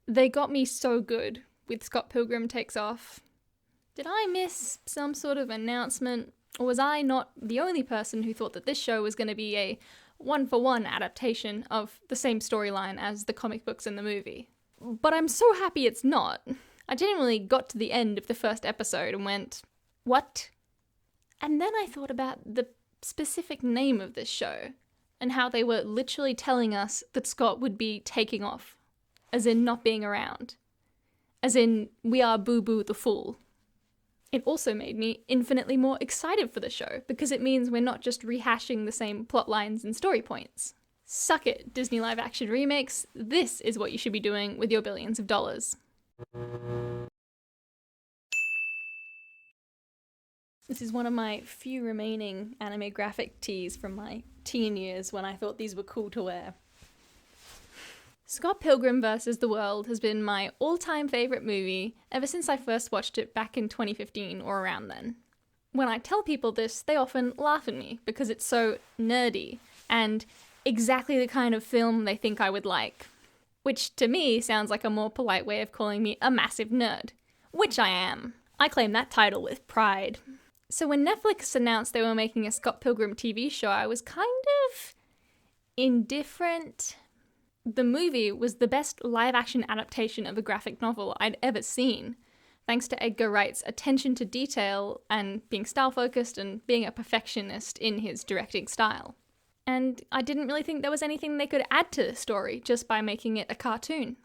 They got me so good with Scott Pilgrim Takes Off. Did I miss some sort of announcement? Or was I not the only person who thought that this show was going to be a one-for-one adaptation of the same storyline as the comic books and the movie? But I'm so happy it's not. I genuinely got to the end of the first episode and went, what? And then I thought about the specific name of this show and how they were literally telling us that Scott would be taking off, as in not being around, as in we are Boo Boo the Fool. It also made me infinitely more excited for the show because it means we're not just rehashing the same plot lines and story points. Suck it, Disney live-action remakes. This is what you should be doing with your billions of dollars. This is one of my few remaining anime graphic tees from my teen years when I thought these were cool to wear. Scott Pilgrim vs. the World has been my all-time favourite movie ever since I first watched it back in 2015 or around then. When I tell people this, they often laugh at me because it's so nerdy and exactly the kind of film they think I would like. Which to me sounds like a more polite way of calling me a massive nerd. Which I am. I claim that title with pride. So when Netflix announced they were making a Scott Pilgrim TV show, I was kind of indifferent. The movie was the best live-action adaptation of a graphic novel I'd ever seen, thanks to Edgar Wright's attention to detail and being style-focused and being a perfectionist in his directing style. And I didn't really think there was anything they could add to the story just by making it a cartoon,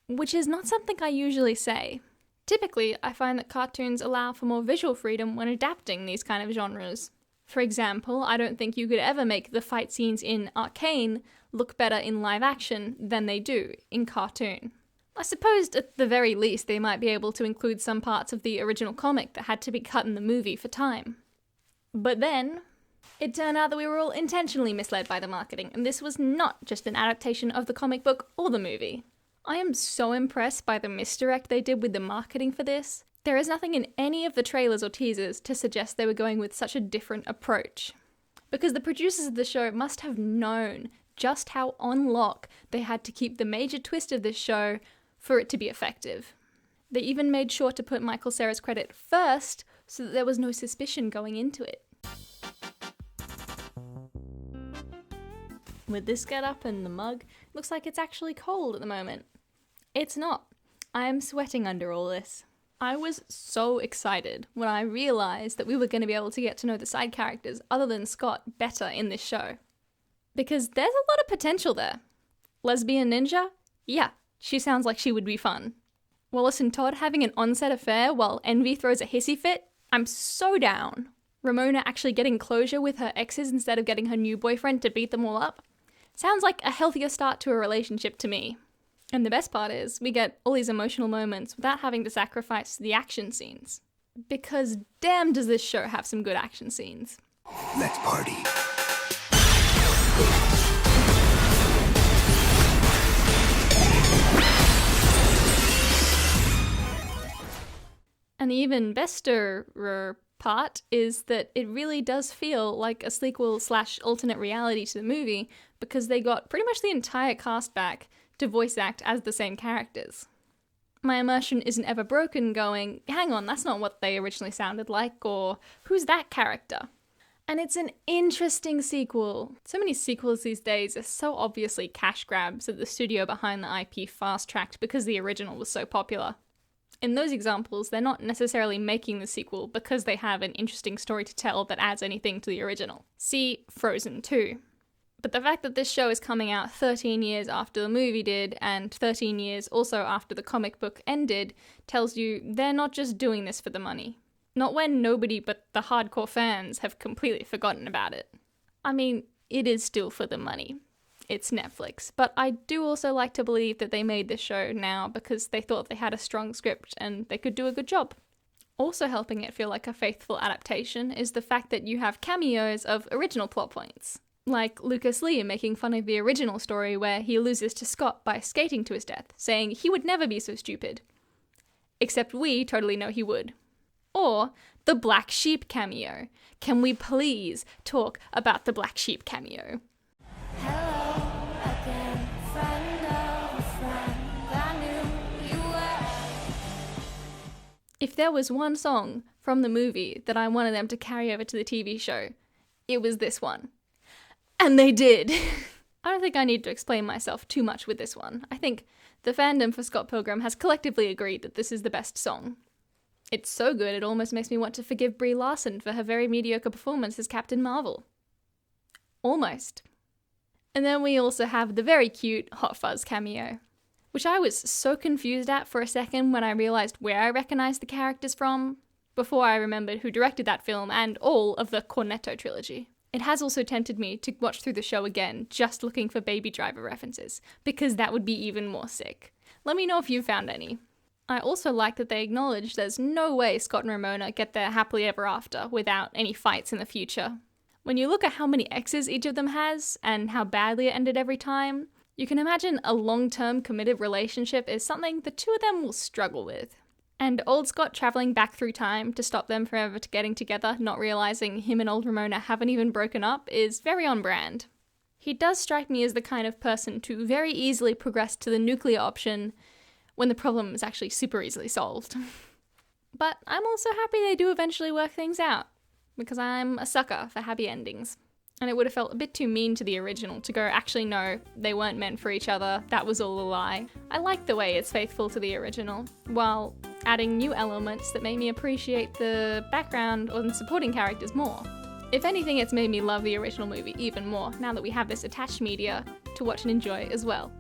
which is not something I usually say. Typically, I find that cartoons allow for more visual freedom when adapting these kind of genres. For example, I don't think you could ever make the fight scenes in Arcane look better in live action than they do in cartoon. I suppose at the very least they might be able to include some parts of the original comic that had to be cut in the movie for time. But then, it turned out that we were all intentionally misled by the marketing, and this was not just an adaptation of the comic book or the movie. I am so impressed by the misdirect they did with the marketing for this. There is nothing in any of the trailers or teasers to suggest they were going with such a different approach. Because the producers of the show must have known just how on lock they had to keep the major twist of this show for it to be effective. They even made sure to put Michael Cera's credit first so that there was no suspicion going into it. With this getup and the mug, looks like it's actually cold at the moment. It's not. I am sweating under all this. I was so excited when I realised that we were going to be able to get to know the side characters other than Scott better in this show. Because there's a lot of potential there. Lesbian ninja? Yeah, she sounds like she would be fun. Wallace and Todd having an on-set affair while Envy throws a hissy fit? I'm so down. Ramona actually getting closure with her exes instead of getting her new boyfriend to beat them all up? Sounds like a healthier start to a relationship to me. And the best part is, we get all these emotional moments without having to sacrifice the action scenes. Because damn does this show have some good action scenes. Let's party. And the even bester part is that it really does feel like a sequel/alternate reality to the movie because they got pretty much the entire cast back to voice act as the same characters. My immersion isn't ever broken going, hang on, that's not what they originally sounded like, or who's that character? And it's an interesting sequel. So many sequels these days are so obviously cash grabs that the studio behind the IP fast-tracked because the original was so popular. In those examples, they're not necessarily making the sequel because they have an interesting story to tell that adds anything to the original. See Frozen 2. But the fact that this show is coming out 13 years after the movie did, and 13 years also after the comic book ended, tells you they're not just doing this for the money. Not when nobody but the hardcore fans have completely forgotten about it. I mean, it is still for the money. It's Netflix. But I do also like to believe that they made this show now because they thought they had a strong script and they could do a good job. Also helping it feel like a faithful adaptation is the fact that you have cameos of original plot points. Like Lucas Lee making fun of the original story where he loses to Scott by skating to his death, saying he would never be so stupid. Except we totally know he would. Or the Black Sheep cameo. Can we please talk about the Black Sheep cameo? Hello again, friend of a friend. I knew If there was one song from the movie that I wanted them to carry over to the TV show, it was this one. And they did. I don't think I need to explain myself too much with this one. I think the fandom for Scott Pilgrim has collectively agreed that this is the best song. It's so good it almost makes me want to forgive Brie Larson for her very mediocre performance as Captain Marvel. Almost. And then we also have the very cute Hot Fuzz cameo, which I was so confused at for a second when I realised where I recognised the characters from, before I remembered who directed that film and all of the Cornetto trilogy. It has also tempted me to watch through the show again, just looking for Baby Driver references, because that would be even more sick. Let me know if you found any. I also like that they acknowledge there's no way Scott and Ramona get their happily ever after without any fights in the future. When you look at how many exes each of them has, and how badly it ended every time, you can imagine a long-term committed relationship is something the two of them will struggle with. And old Scott travelling back through time to stop them from ever getting together, not realising him and old Ramona haven't even broken up, is very on brand. He does strike me as the kind of person to very easily progress to the nuclear option when the problem is actually super easily solved. But I'm also happy they do eventually work things out, because I'm a sucker for happy endings. And it would have felt a bit too mean to the original to go, actually no, they weren't meant for each other, that was all a lie. I like the way it's faithful to the original, while adding new elements that make me appreciate the background or the supporting characters more. If anything, it's made me love the original movie even more, now that we have this attached media to watch and enjoy as well.